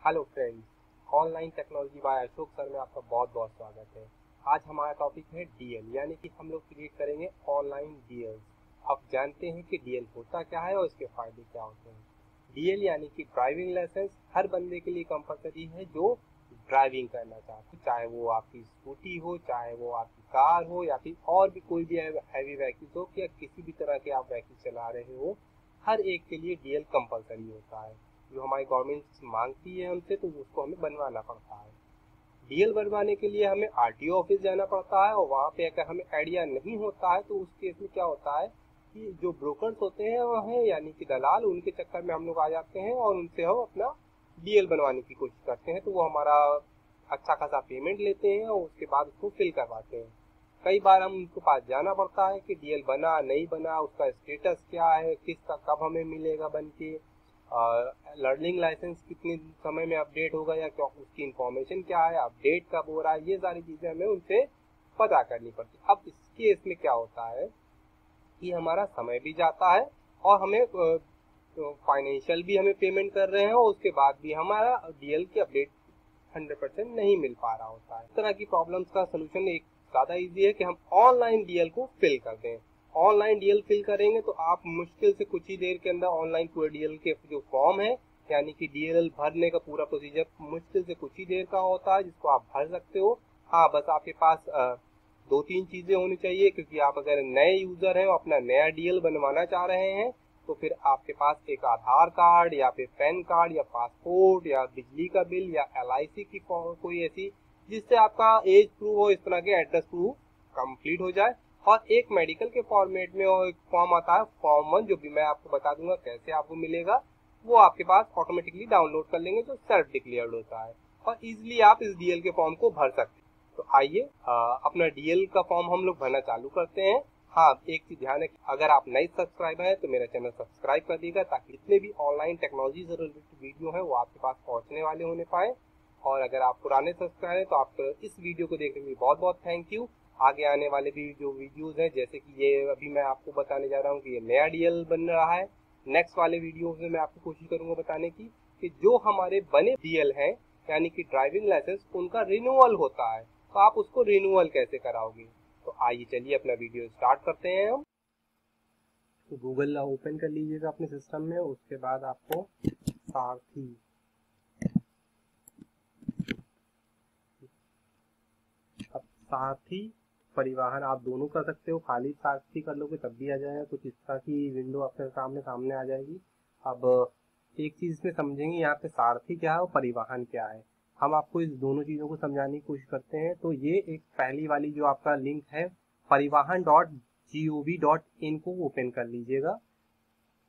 Hello friends, online technology by Ashok sir में आपका बहुत बहुत स्वागत है। आज हमारा टॉपिक है डीएल, यानी कि हम लोग क्रिएट करेंगे ऑनलाइन डीएल। अब जानते हैं कि डीएल होता क्या है और इसके फायदे क्या होते हैं। डीएल यानी कि ड्राइविंग लाइसेंस हर बंदे के लिए कंपलसरी है जो ड्राइविंग करना चाहते हैं, चाहे वो आपकी स्कूटी हो, चाहे वो आपकी कार हो, या फिर और भी कोई भी हैवी व्हीकल हो, या किसी भी तरह के आप व्हीकल चला रहे हो, हर एक के लिए डीएल कंपलसरी होता है। जो हमारी गवर्नमेंट मांगती है हमसे, तो उसको हमें बनवाना पड़ता है। डीएल बनवाने के लिए हमें आरटीओ ऑफिस जाना पड़ता है, और वहाँ पे अगर हमें आइडिया नहीं होता है तो उस केस में क्या होता है कि जो ब्रोकर्स होते हैं वह हैं, यानी कि दलाल, उनके चक्कर में हम लोग आ जाते हैं और उनसे हम अपना डीएल बनवाने की कोशिश करते हैं। तो वो हमारा अच्छा खासा पेमेंट लेते हैं और उसके बाद उसको फिल करवाते हैं। कई बार हम उनके पास जाना पड़ता है कि डीएल बना नहीं बना, उसका स्टेटस क्या है, किसका कब हमें मिलेगा बन के, लर्निंग लाइसेंस कितने समय में अपडेट होगा, या क्या उसकी इंफॉर्मेशन क्या है, अपडेट कब हो रहा है, ये सारी चीज़ें हमें उनसे पता करनी पड़ती है। अब इस केस में क्या होता है कि हमारा समय भी जाता है और हमें फाइनेंशियल भी हमें पेमेंट कर रहे हैं, और उसके बाद भी हमारा डीएल की अपडेट 100% नहीं मिल पा रहा होता है। इस तरह की प्रॉब्लम्स का सोल्यूशन एक ज़्यादा इजी है कि हम ऑनलाइन डीएल को फिल कर दें। ऑनलाइन डीएल फिल करेंगे तो आप मुश्किल से कुछ ही देर के अंदर ऑनलाइन पूरे डीएल के जो फॉर्म है, यानी कि डीएल भरने का पूरा प्रोसीजर मुश्किल से कुछ ही देर का होता है, जिसको आप भर सकते हो। हाँ, बस आपके पास दो तीन चीज़ें होनी चाहिए, क्योंकि आप अगर नए यूज़र हैं और अपना नया डीएल बनवाना चाह रहे हैं, तो फिर आपके पास एक आधार कार्ड या फिर पैन कार्ड या पासपोर्ट या बिजली का बिल या एलआईसी की कोई ऐसी, जिससे आपका एज प्रूफ हो, इस तरह के एड्रेस प्रूफ कंप्लीट हो जाए। और एक मेडिकल के फॉर्मेट में और एक फॉर्म आता है फॉर्म 1, जो भी मैं आपको बता दूंगा कैसे आपको मिलेगा। वो आपके पास ऑटोमेटिकली डाउनलोड कर लेंगे, जो सेल्फ डिक्लेयर्ड होता है, और इजिली आप इस डीएल के फॉर्म को भर सकते हैं। तो आइए अपना डीएल का फॉर्म हम लोग भरना चालू करते हैं। हाँ, एक चीज ध्यान है, अगर आप नए सब्सक्राइबर हैं तो मेरा चैनल सब्सक्राइब कर दीजिएगा, ताकि जितने भी ऑनलाइन टेक्नोलॉजी से रिलेटेड वीडियो है वो आपके पास पहुंचने वाले होने पाए। और अगर आप पुराने सब्सक्राइबर हैं तो आप इस वीडियो को देखने के लिए बहुत बहुत थैंक यू। आगे आने वाले भी जो वीडियोस हैं, जैसे कि ये अभी मैं आपको बताने जा रहा हूँ कि ये नया डीएल बन रहा है, नेक्स्ट वाले वीडियोस में मैं आपको कोशिश करूंगा बताने की कि जो हमारे बने डीएल हैं, यानी कि ड्राइविंग लाइसेंस, उनका रिन्यूअल होता है, तो आप उसको रिन्यूअल कैसे कराओगे। तो आइए चलिए अपना वीडियो स्टार्ट करते हैं। हम गूगल ओपन कर लीजिएगा अपने सिस्टम में, उसके बाद आपको सारथी सारथी परिवहन आप दोनों कर सकते हो। खाली सारथी कर लोगे तब भी आ जाएगा, कुछ इस तरह की विंडो आपके सामने आ जाएगी। अब एक चीज इसमें समझेंगे, यहाँ पे सारथी क्या है और परिवहन क्या है। हम आपको इस दोनों चीजों को समझाने की कोशिश करते हैं। तो ये एक पहली वाली जो आपका लिंक है परिवहन.gov.in को ओपन कर लीजिएगा,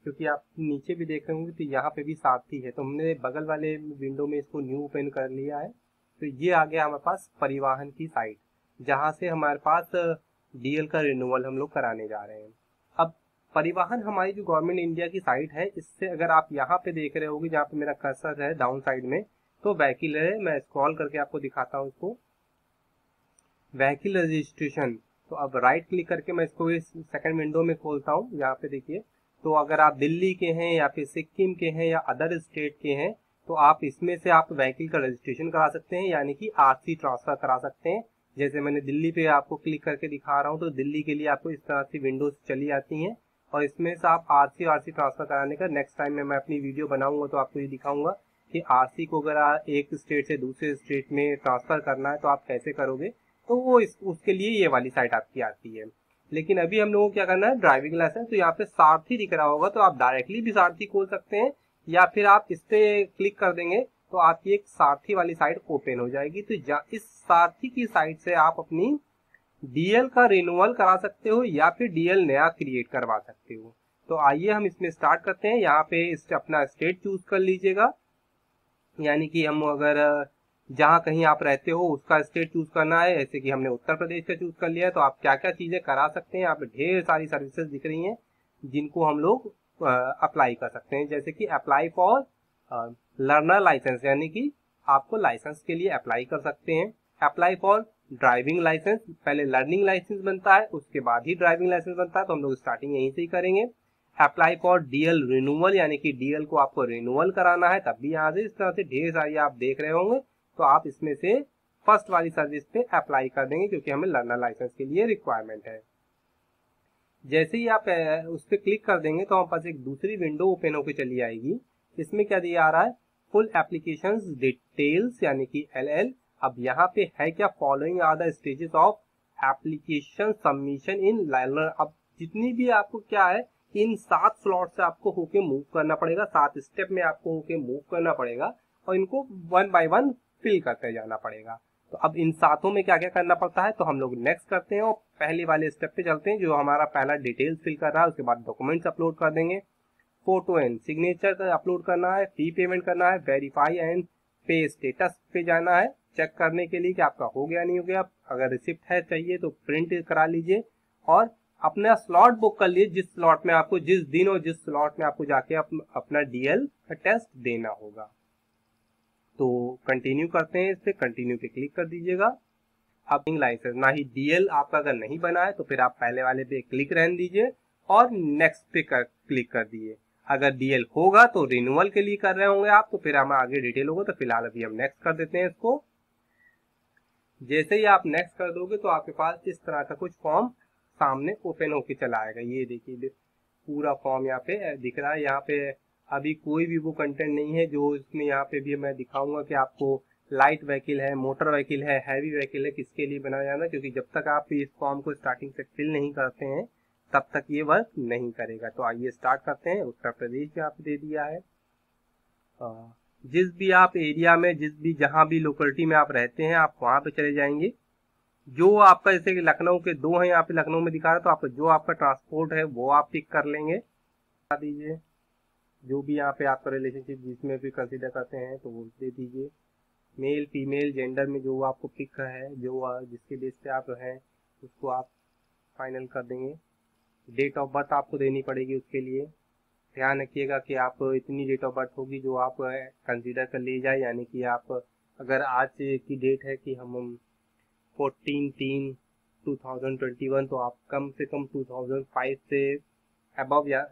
क्योंकि आप नीचे भी देख रहे होंगे तो यहाँ पे भी सारथी है, तो हमने बगल वाले विंडो में इसको न्यू ओपन कर लिया है। तो ये आ गया हमारे पास परिवहन की साइट, जहाँ से हमारे पास डीएल का रिन्यूअल हम लोग कराने जा रहे हैं। अब परिवहन हमारी जो गवर्नमेंट इंडिया की साइट है, इससे अगर आप यहाँ पे देख रहे होगे, जहाँ पे मेरा कर्सर है डाउन साइड में, तो व्हीकल है। मैं स्क्रॉल करके आपको दिखाता हूँ इसको, व्हीकल रजिस्ट्रेशन। तो अब राइट क्लिक करके मैं इसको इस सेकंड विंडो में खोलता हूँ। यहाँ पे देखिए, तो अगर आप दिल्ली के हैं या फिर सिक्किम के हैं या अदर स्टेट के हैं, तो आप इसमें से आप व्हीकल का रजिस्ट्रेशन करा सकते हैं, यानी कि आरसी ट्रांसफर करा सकते हैं। जैसे मैंने दिल्ली पे आपको क्लिक करके दिखा रहा हूँ, तो दिल्ली के लिए आपको इस तरह से विंडोज चली आती हैं, और इसमें से आप आरसी ट्रांसफर कराने का नेक्स्ट टाइम में मैं अपनी वीडियो बनाऊंगा तो आपको ये दिखाऊंगा कि आरसी को अगर एक स्टेट से दूसरे स्टेट में ट्रांसफर करना है तो आप कैसे करोगे। तो वो उसके लिए ये वाली साइट आपकी आती है। लेकिन अभी हम लोगों को क्या करना है, ड्राइविंग लाइसेंस। तो यहाँ पे सारथी दिख रहा होगा, तो आप डायरेक्टली भी सारथी खोल सकते हैं, या फिर आप इस पे क्लिक कर देंगे तो आपकी एक सारथी वाली साइट ओपन हो जाएगी। तो इस सारथी की साइट से आप अपनी डीएल का रिन्यूअल करा सकते हो, या फिर डीएल नया क्रिएट करवा सकते हो। तो आइए हम इसमें स्टार्ट करते हैं। यहाँ पे अपना स्टेट चूज कर लीजिएगा, यानी कि हम अगर जहाँ कहीं आप रहते हो उसका स्टेट चूज करना है। जैसे कि हमने उत्तर प्रदेश का चूज कर लिया है, तो आप क्या क्या चीजें करा सकते हैं। यहाँ पे ढेर सारी सर्विसेज दिख रही हैं जिनको हम लोग अप्लाई कर सकते हैं। जैसे कि अप्लाई फॉर लर्नर लाइसेंस, यानी कि आपको लाइसेंस के लिए अप्लाई कर सकते हैं। अप्लाई फॉर ड्राइविंग लाइसेंस, पहले लर्निंग लाइसेंस बनता है, उसके बाद ही ड्राइविंग लाइसेंस बनता है, तो हम लोग स्टार्टिंग यहीं से ही करेंगे। अप्लाई फॉर डीएल रिन्यूअल, यानी कि डीएल को आपको रिन्यूअल कराना है, तब भी यहाँ से इस तरह से ढेर सारी आप देख रहे होंगे। तो आप इसमें से फर्स्ट वाली सर्विस पे अप्लाई कर देंगे, क्योंकि हमें लर्नर लाइसेंस के लिए रिक्वायरमेंट है। जैसे ही आप उस पर क्लिक कर देंगे तो हमारे पास एक दूसरी विंडो ओपन होकर चली आएगी। इसमें क्या दिया आ रहा है, फुल एप्लीकेशंस डिटेल्स, यानी कि LL। अब यहाँ पे है क्या, following are the stages of application submission in learner. अब जितनी भी आपको क्या है, इन 7 स्लॉट से आपको होके मूव करना पड़ेगा, 7 स्टेप में आपको होके मूव करना पड़ेगा और इनको 1 बाय 1 फिल करते जाना पड़ेगा। तो अब इन 7 में क्या क्या करना पड़ता है, तो हम लोग नेक्स्ट करते हैं और पहले वाले स्टेप पे चलते हैं, जो हमारा पहला डिटेल्स फिल कर रहा है। उसके बाद डॉक्यूमेंट्स अपलोड कर देंगे, फोटो एंड सिग्नेचर अपलोड करना है, फी पेमेंट करना है, वेरीफाई एंड पे स्टेटस पे जाना है चेक करने के लिए कि आपका हो गया नहीं हो गया। अगर रिसिप्ट है चाहिए तो प्रिंट करा लीजिए और अपना स्लॉट बुक कर लीजिए, जिस स्लॉट में आपको जिस दिन और जिस स्लॉट में आपको जाके अपना डीएल टेस्ट देना होगा। तो कंटिन्यू करते हैं, इस पे कंटिन्यू पे क्लिक कर दीजिएगा। अब लाइसेंस ना ही डीएल आपका अगर नहीं बना है तो फिर आप पहले वाले पे क्लिक रहने दीजिए और नेक्स्ट पे क्लिक कर दीजिए। अगर डीएल होगा तो रिन्यूअल के लिए कर रहे होंगे आप, तो फिर हम आगे डिटेल होगा, तो फिलहाल अभी हम नेक्स्ट कर देते हैं इसको। जैसे ही आप नेक्स्ट कर दोगे तो आपके पास इस तरह का कुछ फॉर्म सामने ओपन होके चला आएगा। ये देखिए पूरा फॉर्म यहाँ पे दिख रहा है। यहाँ पे अभी कोई भी वो कंटेंट नहीं है जो इसमें यहाँ पे भी मैं दिखाऊंगा कि आपको लाइट व्हीकल है, मोटर व्हीकल है, हैवी व्हीकल है, किसके लिए बनाया जाना, क्योंकि जब तक आप इस फॉर्म को स्टार्टिंग से फिल नहीं करते हैं तब तक ये वर्क नहीं करेगा। तो आइए स्टार्ट करते हैं। उत्तर प्रदेश पे आप दे दिया है। जिस भी आप एरिया में, जिस भी जहां भी लोकेलिटी में आप रहते हैं, आप वहां पे चले जाएंगे। जो आपका जैसे कि लखनऊ के 2 हैं यहाँ पे लखनऊ में दिखा रहा है, तो आपका जो आपका ट्रांसपोर्ट है वो आप पिक कर लेंगे, बता दीजिए। जो भी यहाँ पे आपका रिलेशनशिप जिसमें भी कंसीडर करते हैं तो वो दे दीजिए। मेल फीमेल जेंडर में जो आपको पिक है, जो जिसके बेस पे आप हैं उसको आप फाइनल कर देंगे। डेट ऑफ बर्थ आपको देनी पड़ेगी उसके लिए। ध्यान रखिएगा कि आप इतनी डेट ऑफ बर्थ होगी जो आप कंसीडर कर ली जाए, यानी कि आप अगर आज की डेट है कि हम 14/3/2021, तो आप कम से कम 2005 से अबव या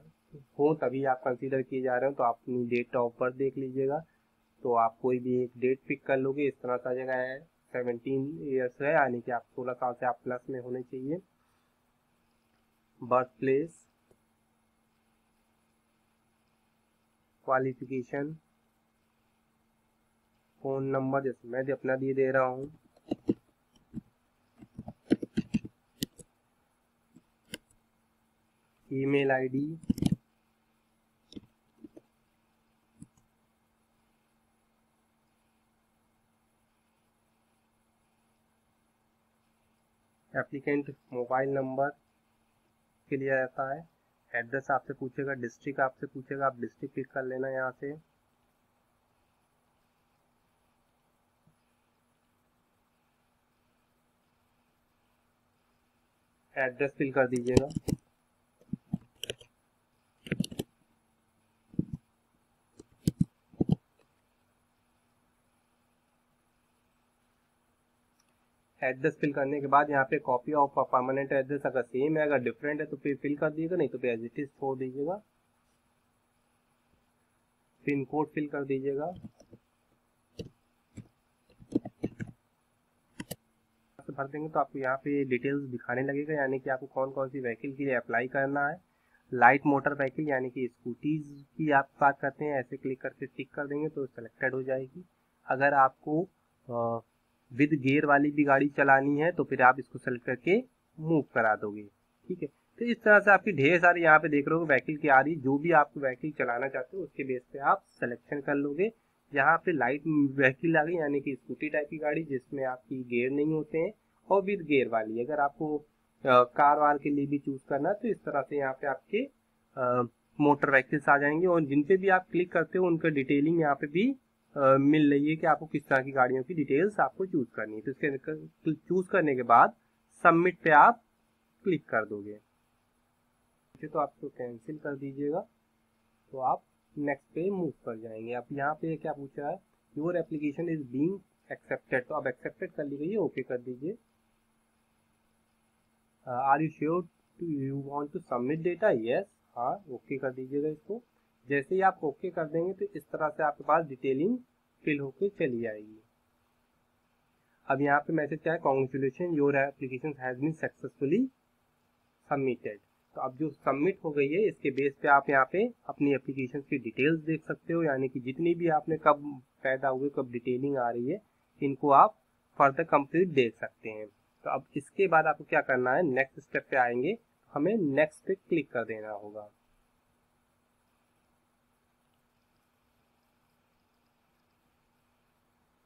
हो तभी आप कंसीडर किए जा रहे हो। तो आप अपनी डेट ऑफ बर्थ देख लीजिएगा। तो आप कोई भी एक डेट पिक कर लोगे, इस तरह का जगह है 17 ईयर्स है, यानी कि आप 16 साल से आप प्लस में होने चाहिए। Birth place, qualification, phone number जैसे मैं अपना दे रहा हूँ, email ID, applicant mobile number के लिए आता है। एड्रेस आपसे पूछेगा, डिस्ट्रिक्ट आपसे पूछेगा, आप डिस्ट्रिक्ट पिक कर लेना यहाँ से। एड्रेस फिल कर दीजिएगा। एड्रेस फिल करने के बाद यहाँ पे कॉपी ऑफ परमानेंट एड्रेस अगर सेम है, अगर डिफरेंट है तो फिर फिल कर दीजिएगा, नहीं तो फिर एज इट इज छोड़ दीजिएगा। पिन कोड फिल कर दीजिएगा। भर देंगे तो आपको यहाँ पे डिटेल्स दिखाने लगेगा, यानी कि आपको कौन कौन सी व्हीकल के लिए अप्लाई करना है। लाइट मोटर व्हीकल यानी कि स्कूटीज की आप बात करते हैं, ऐसे क्लिक करके टिक कर देंगे तो सेलेक्टेड हो जाएगी। अगर आपको विद गियर वाली भी गाड़ी चलानी है तो फिर आप इसको सेलेक्ट करके मूव करा दोगे। ठीक है, तो इस तरह से आपकी ढेर सारी यहाँ पे देख रहे हो व्हीकल की आ रही, जो भी आप व्हीकल चलाना चाहते हो उसके बेस पे आप सिलेक्शन कर लोगे। यहाँ पे लाइट व्हीकल आ गई, यानी कि स्कूटी टाइप की गाड़ी जिसमें आपकी गियर नहीं होते हैं, और विद गियर वाली। अगर आपको कार वार के लिए भी चूज करना है तो इस तरह से यहाँ पे आपके मोटर व्हीकल्स आ जाएंगे, और जिन पे भी आप क्लिक करते हो उनका डिटेलिंग यहाँ पे भी मिल रही है कि आपको किस तरह की गाड़ियों की डिटेल्स आपको चूज करनी है। तो इसके चूज करने के बाद सबमिट पे आप क्लिक कर दोगे, तो आपको कैंसिल कर दीजिएगा, तो आप नेक्स्ट पे मूव कर जाएंगे। अब यहाँ पे क्या पूछा है, your application is being accepted, तो अब एक्सेप्टेड कर ली गई है, ओके कर दीजिए। Are you sure you want to submit data, yes हाँ ओके कर दीजिएगा इसको। जैसे ही आप ओके कर देंगे तो इस तरह से आपके पास डिटेलिंग फिल होके चली जाएगी। अब यहाँ पे मैसेज क्या है, congratulation your application has been successfully submitted. तो अब जो सबमिट हो गई है इसके बेस पे आप यहाँ पे अपनी एप्लीकेशन की डिटेल्स देख सकते हो, यानी कि जितनी भी आपने कब पैदा हुए, कब डिटेलिंग आ रही है, इनको आप फर्दर कंप्लीट देख सकते हैं। तो अब इसके बाद आपको क्या करना है, नेक्स्ट स्टेप पे आएंगे, हमें नेक्स्ट पे क्लिक कर देना होगा।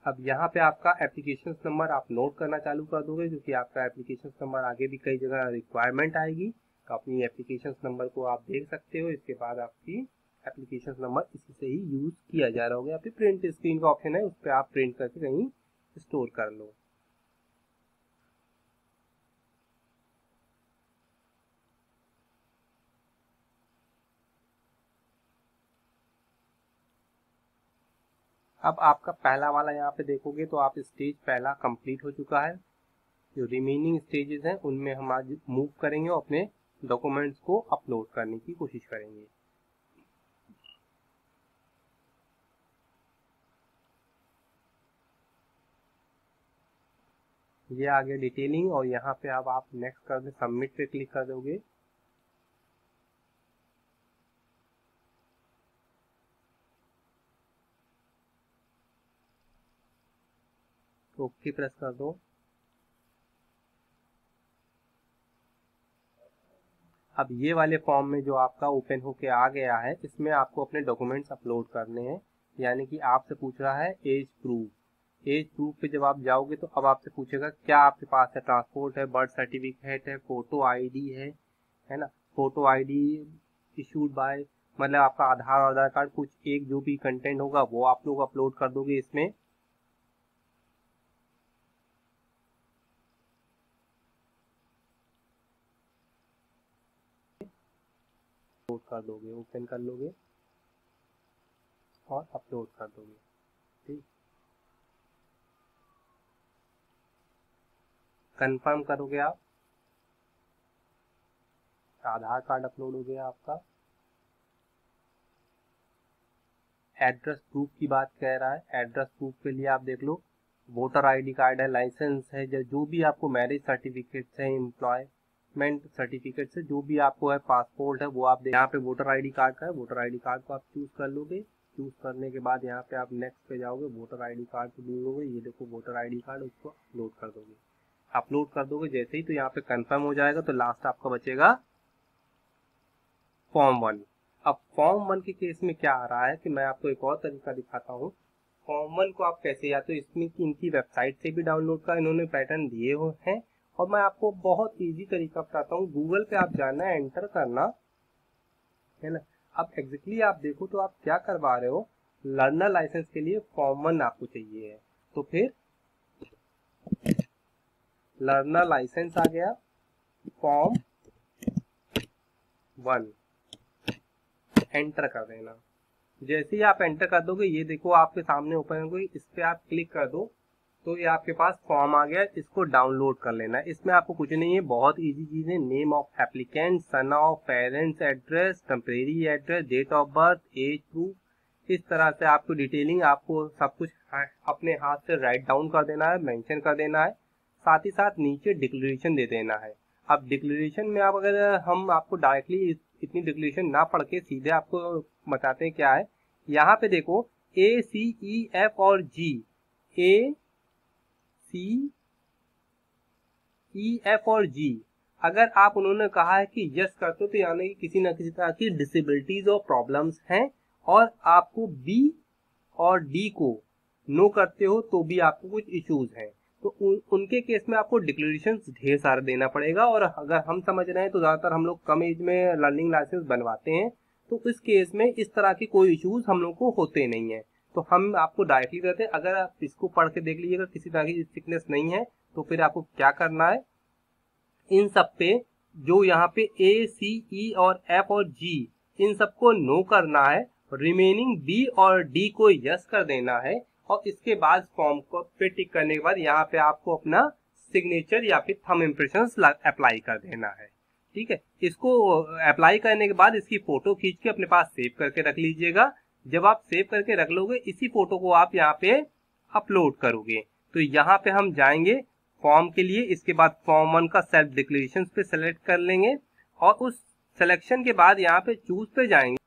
अब यहाँ पे आपका एप्लीकेशन नंबर आप नोट करना चालू कर दोगे, क्योंकि आपका एप्लीकेशन नंबर आगे भी कई जगह रिक्वायरमेंट आएगी। तो अपनी एप्लीकेशन नंबर को आप देख सकते हो। इसके बाद आपकी एप्लीकेशन नंबर इसी से ही यूज किया जा रहा होगा। या फिर प्रिंट स्क्रीन का ऑप्शन है, उस पर आप प्रिंट करके कहीं स्टोर कर लो। अब आपका पहला वाला यहाँ पे देखोगे तो आप स्टेज पहला कंप्लीट हो चुका है। जो रिमेनिंग स्टेजेस हैं उनमें हम आज मूव करेंगे और अपने डॉक्यूमेंट्स को अपलोड करने की कोशिश करेंगे। ये आ गया डिटेलिंग, और यहाँ पे अब आप नेक्स्ट कर दे, सबमिट पे क्लिक कर दोगे। ओके प्रेस कर दो। अब ये वाले फॉर्म में जो आपका ओपन होके आ गया है, इसमें आपको अपने डॉक्यूमेंट्स अपलोड करने हैं। यानी कि आपसे पूछ रहा है एज प्रूफ। एज प्रूफ पे जब आप जाओगे तो अब आपसे पूछेगा क्या आपके पास है, ट्रांसपोर्ट है, बर्थ सर्टिफिकेट है, फोटो आईडी है ना। फोटो आईडी इशूड बाय, मतलब आपका आधार और आधार कार्ड, कुछ एक जो भी कंटेंट होगा वो आप लोग अपलोड कर दोगे इसमें। अपलोड कर दोगे, ओपन कर लोगे और अपलोड कर दोगे। ठीक, कंफर्म करोगे आप, आधार कार्ड अपलोड हो गया आपका। एड्रेस प्रूफ की बात कह रहा है, एड्रेस प्रूफ के लिए आप देख लो, वोटर आईडी कार्ड है, लाइसेंस है, जो भी आपको मैरिज सर्टिफिकेट है, एम्प्लॉयमेंट सर्टिफिकेट से जो भी आपको है, पासपोर्ट है, वो आप यहाँ पे वोटर आईडी कार्ड का है, वोटर आईडी कार्ड को आप चूज कर लोगे। चूज करने के बाद यहाँ पे आप नेक्स्ट पे जाओगे, वोटर आईडी कार्ड को ढूंढोगे, ये देखो वोटर आईडी कार्ड, उसको अपलोड कर दोगे। अपलोड कर दोगे जैसे ही तो यहाँ पे कंफर्म हो जाएगा। तो लास्ट आपका बचेगा फॉर्म 1। अब फॉर्म 1 के केस में क्या आ रहा है कि मैं आपको एक और तरीका दिखाता हूँ। फॉर्म 1 को आप कैसे, या तो इसमें इनकी वेबसाइट से भी डाउनलोड का इन्होंने पैटर्न दिए हुए हैं, और मैं आपको बहुत इजी तरीका बताता हूँ। गूगल पे आप जाना है, एंटर करना है ना। अब एग्जैक्टली आप देखो तो आप क्या करवा रहे हो, लर्नर लाइसेंस के लिए फॉर्म 1 आपको चाहिए है। तो फिर लर्नर लाइसेंस आ गया, फॉर्म 1 एंटर कर देना। जैसे ही आप एंटर कर दोगे, ये देखो आपके सामने ओपन होगी, इस पे आप क्लिक कर दो तो ये आपके पास फॉर्म आ गया। इसको डाउनलोड कर लेना है। इसमें आपको कुछ नहीं है, बहुत इजी चीज है। Name of applicant, son of, parents address, temporary address, date of birth, age proof, इस तरह से आपको डिटेलिंग, आपको सब कुछ अपने हाथ से राइट डाउन कर देना है, मेंशन कर देना है। साथ ही साथ नीचे डिक्लेरेशन दे देना है। अब डिक्लेरेशन में आप अगर हम आपको डायरेक्टली इतनी डिक्लेरेशन ना पढ़ के सीधे आपको बताते हैं क्या है। यहाँ पे देखो ए सी ई एफ और जी, ए सी ई एफ और जी, अगर आप उन्होंने कहा है कि यस करते हो तो यानी कि किसी न किसी तरह की डिसेबिलिटीज और प्रॉब्लम्स हैं, और आपको बी और डी को नो करते हो तो भी आपको कुछ इश्यूज हैं। तो उनके केस में आपको डिक्लेरेशन ढेर सारा देना पड़ेगा। और अगर हम समझ रहे हैं तो ज्यादातर हम लोग कम एज में लर्निंग लाइसेंस बनवाते हैं, तो इस केस में इस तरह की कोई इश्यूज हम लोग को होते नहीं है। तो हम आपको डायरेक्टली कहते हैं, अगर आप इसको पढ़ के देख लीजिएगा, किसी तरह की सिकनेस नहीं है, तो फिर आपको क्या करना है, इन सब पे जो यहाँ पे ए सी ई और एफ और जी, इन सबको नो करना है, रिमेनिंग बी और डी को यस कर देना है। और इसके बाद फॉर्म को पे टिक करने के बाद यहाँ पे आपको अपना सिग्नेचर या फिर थंब इम्प्रेशन अप्लाई कर देना है। ठीक है। इसको अप्लाई करने के बाद इसकी फोटो खींच के अपने पास सेव करके रख लीजिएगा। जब आप सेव करके रख लोगे, इसी फोटो को आप यहाँ पे अपलोड करोगे। तो यहाँ पे हम जाएंगे फॉर्म के लिए, इसके बाद फॉर्म 1 का सेल्फ डिक्लेरेशन पे सेलेक्ट कर लेंगे और उस सिलेक्शन के बाद यहाँ पे चूज पे जाएंगे।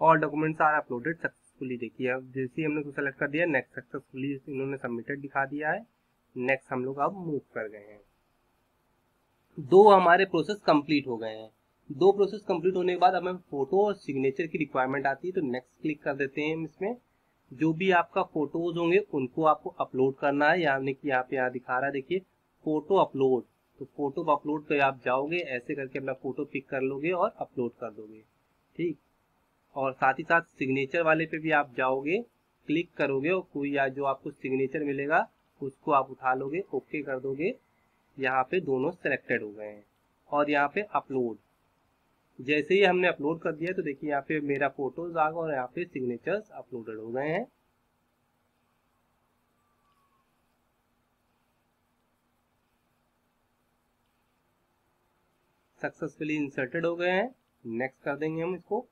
और डॉक्यूमेंट्स आर अपलोडेड सक्सेसफुली। देखिए अब जैसे ही हमने को सेलेक्ट कर दिया, नेक्स्ट सक्सेसफुली इन्होंने सबमिटेड दिखा दिया है। नेक्स्ट हम लोग अब मूव कर गए हैं। 2 हमारे प्रोसेस कंप्लीट हो गए हैं। 2 प्रोसेस कंप्लीट होने के बाद हमें फोटो और सिग्नेचर की रिक्वायरमेंट आती है, तो नेक्स्ट क्लिक कर देते हैं हम इसमें। जो भी आपका फोटोज होंगे उनको आपको अपलोड करना है, यानी कि यहाँ दिखा रहा है, देखिए फोटो अपलोड। तो फोटो अपलोड पे आप जाओगे, ऐसे करके अपना फोटो पिक कर लोगे और अपलोड कर दोगे, ठीक। और साथ ही साथ सिग्नेचर वाले पे भी आप जाओगे, क्लिक करोगे और कोई या जो आपको सिग्नेचर मिलेगा उसको आप उठा लोगे, ओके कर दोगे। यहाँ पे दोनों सिलेक्टेड हो गए हैं। और यहाँ पे अपलोड, जैसे ही हमने अपलोड कर दिया तो देखिए यहाँ पे मेरा फोटोज आ गया और यहाँ पे सिग्नेचर्स अपलोडेड हो गए हैं। सक्सेसफुली इंसर्टेड हो गए हैं। नेक्स्ट कर देंगे हम इसको।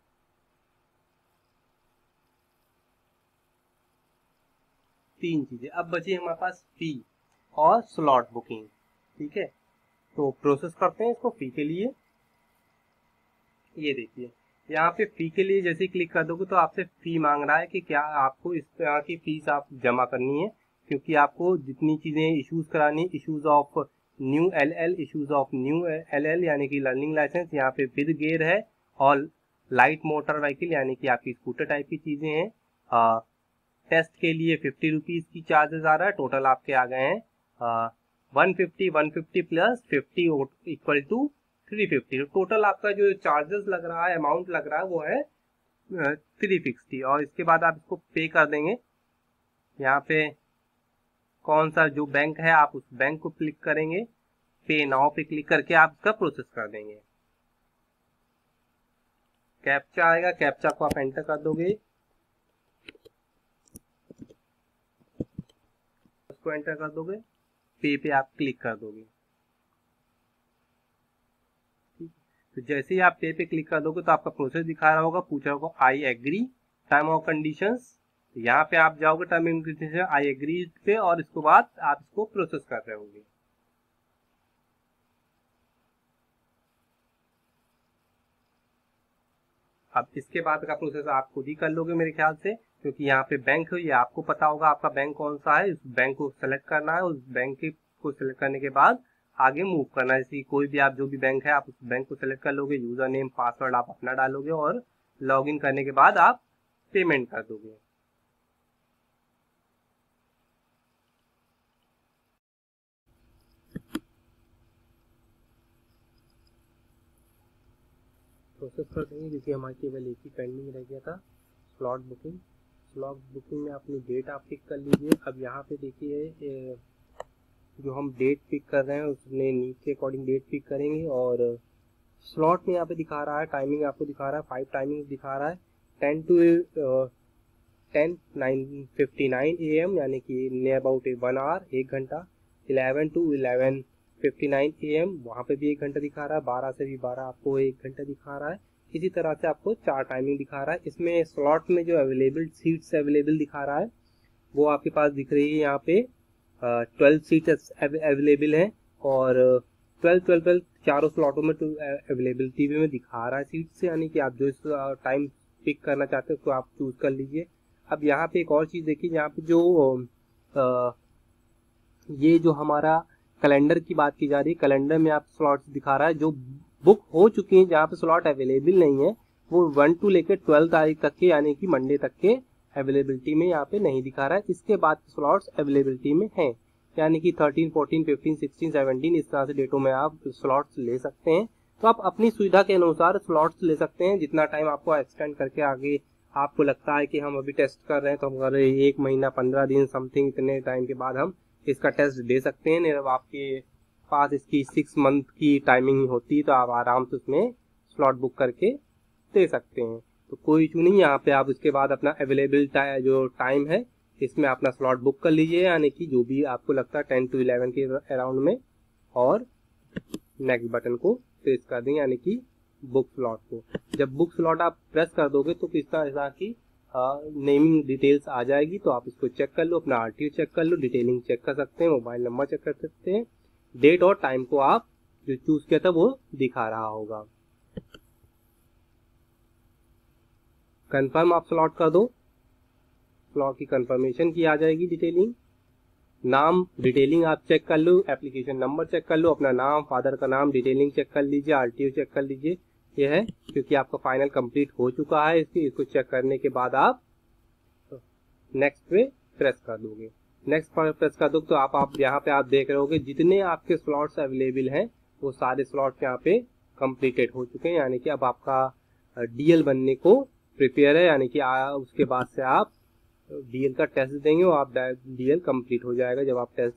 तीन चीजें अब बची हमारे पास, फी और स्लॉट बुकिंग, ठीक है। तो प्रोसेस करते हैं इसको फी के लिए। ये देखिए यहाँ पे फी के लिए जैसे क्लिक कर दोगे तो आपसे फी मांग रहा है कि क्या आपको इस तरह की फीस आप जमा करनी है, क्योंकि आपको जितनी चीजें इश्यूज करानी, issues of new LL, issues of new LL यानी कि लर्निंग लाइसेंस, यहाँ पे विद गियर है, और लाइट मोटर व्हीकल यानी कि आपकी स्कूटर टाइप की चीजें हैं। टेस्ट के लिए 50 रुपीज की चार्जेस आ रहा है। टोटल आपके आ गए हैं 150 प्लस 50 इक्वल टू 350। टोटल आपका जो चार्जेस लग रहा है, अमाउंट लग रहा है, वो है 360। और इसके बाद आप इसको पे कर देंगे। यहाँ पे कौन सा जो बैंक है आप उस बैंक को क्लिक करेंगे, पे नाउ पे क्लिक करके आप इसका प्रोसेस कर देंगे। कैप्चा आएगा, कैप्चा को आप एंटर कर दोगे, उसको एंटर कर दोगे, पे आप क्लिक कर दोगे। तो जैसे ही आप पे क्लिक कर दोगे तो आपका प्रोसेस दिखा रहा होगा, पूछ रहा होगा I agree term of conditions. यहाँ पे आप जाओगे term and condition I agree पे, और इसके बाद आप इसको प्रोसेस कर रहे होंगे। अब इसके बाद का प्रोसेस आप खुद ही कर लोगे मेरे ख्याल से, क्योंकि यहाँ पे बैंक है, ये आपको पता होगा आपका बैंक कौन सा है। उस बैंक को सेलेक्ट करना है, उस बैंक को सेलेक्ट करने के बाद आगे मूव करना है। जैसे कोई भी आप जो भी बैंक है आप उस बैंक को सेलेक्ट कर लोगे, यूजर नेम पासवर्ड आप अपना डालोगे और लॉगिन करने के बाद आप पेमेंट कर दोगे। प्रोसेस कर देंगे, क्योंकि हमारे केवल एक ही पेंडिंग रह गया था, स्लॉट बुकिंग। स्लॉट बुकिंग में अपनी डेट आप पिक कर लीजिए। अब यहाँ पे देखिए जो हम डेट पिक कर रहे हैं उसने नीड के अकॉर्डिंग डेट पिक करेंगे। और स्लॉट में यहाँ पे दिखा रहा है, टाइमिंग आपको दिखा रहा है, 5 टाइमिंग दिखा रहा है, 10 to 10:59 AM यानी कि नियर अबाउट 1 आवर, 1 घंटा। 11 to 11:59 AM वहाँ पे भी 1 घंटा दिखा रहा है। 12 से भी 12 आपको 1 घंटा दिखा रहा है। इसी तरह से आपको 4 टाइमिंग दिखा रहा है। इसमें स्लॉट में जो अवेलेबल सीट्स अवेलेबल दिखा रहा है वो आपके पास दिख रही है। यहाँ पे 12 सीट्स अवेलेबल हैं, और 12 चारों स्लॉटों में अवेलेबिलिटी में दिखा रहा है सीट्स, यानी कि आप जो इस टाइम पिक करना चाहते हो उसको आप चूज कर लीजिए। अब यहाँ पे एक और चीज़ देखिए, यहाँ पे जो ये जो हमारा कैलेंडर की बात की जा रही है, कैलेंडर में आप स्लॉट्स दिखा रहा है जो बुक हो चुकी हैं, जहाँ पे स्लॉट अवेलेबल नहीं है वो 1 to लेकर 12 तारीख तक के यानी कि मंडे तक के अवेलेबिलिटी में यहाँ पे नहीं दिखा रहा है। इसके बाद स्लॉट्स अवेलेबिलिटी में हैं, यानी कि 13, 14, 15, 16, 17 इस तरह से डेटों में आप स्लॉट्स ले सकते हैं। तो आप अपनी सुविधा के अनुसार स्लॉट्स ले सकते हैं, जितना टाइम आपको एक्सटेंड करके आगे आपको लगता है कि हम अभी टेस्ट कर रहे हैं तो हम कर रहे हैं 1 महीना 15 दिन समथिंग, इतने टाइम के बाद हम इसका टेस्ट दे सकते हैं। नहीं आपके पास इसकी 6 मंथ की टाइमिंग होती है तो आप आराम से उसमें स्लॉट बुक करके दे सकते हैं, तो कोई इशू नहीं। यहाँ पे आप उसके बाद अपना अवेलेबल जो टाइम है इसमें अपना स्लॉट बुक कर लीजिए, यानी कि जो भी आपको लगता है 10 to 11 के अराउंड में, और नेक्स्ट बटन को प्रेस कर देंगे, यानी कि बुक स्लॉट को। जब बुक स्लॉट आप प्रेस कर दोगे तो किस तरह की नेमिंग डिटेल्स आ जाएगी, तो आप इसको चेक कर लो, अपना आरटीओ चेक कर लो, डिटेलिंग चेक कर सकते हैं, मोबाइल नंबर चेक कर सकते हैं, डेट और टाइम को आप जो चूज किया था वो दिखा रहा होगा। कंफर्म आप स्लॉट कर दो, स्लॉट की कंफर्मेशन की आ जाएगी डिटेलिंग। नाम डिटेलिंग आप चेक कर लो, एप्लीकेशन नंबर चेक कर लो, अपना नाम, फादर का नाम, डिटेलिंग चेक कर लीजिए, आरटीओ चेक कर लीजिए। यह है क्योंकि आपका फाइनल कंप्लीट हो चुका है। इसको चेक करने के बाद आप नेक्स्ट पे प्रेस कर दोगे। नेक्स्ट पर प्रेस कर दो तो आप यहाँ पे आप देख रहे होगे जितने आपके स्लॉट्स अवेलेबल हैं वो सारे स्लॉट्स यहाँ पे कंप्लीटेड हो चुके हैं, यानी कि अब आपका डीएल बनने को प्रिपेयर है, यानी कि उसके बाद से आप डीएल का टेस्ट देंगे और आप डीएल कंप्लीट हो जाएगा। जब आप टेस्ट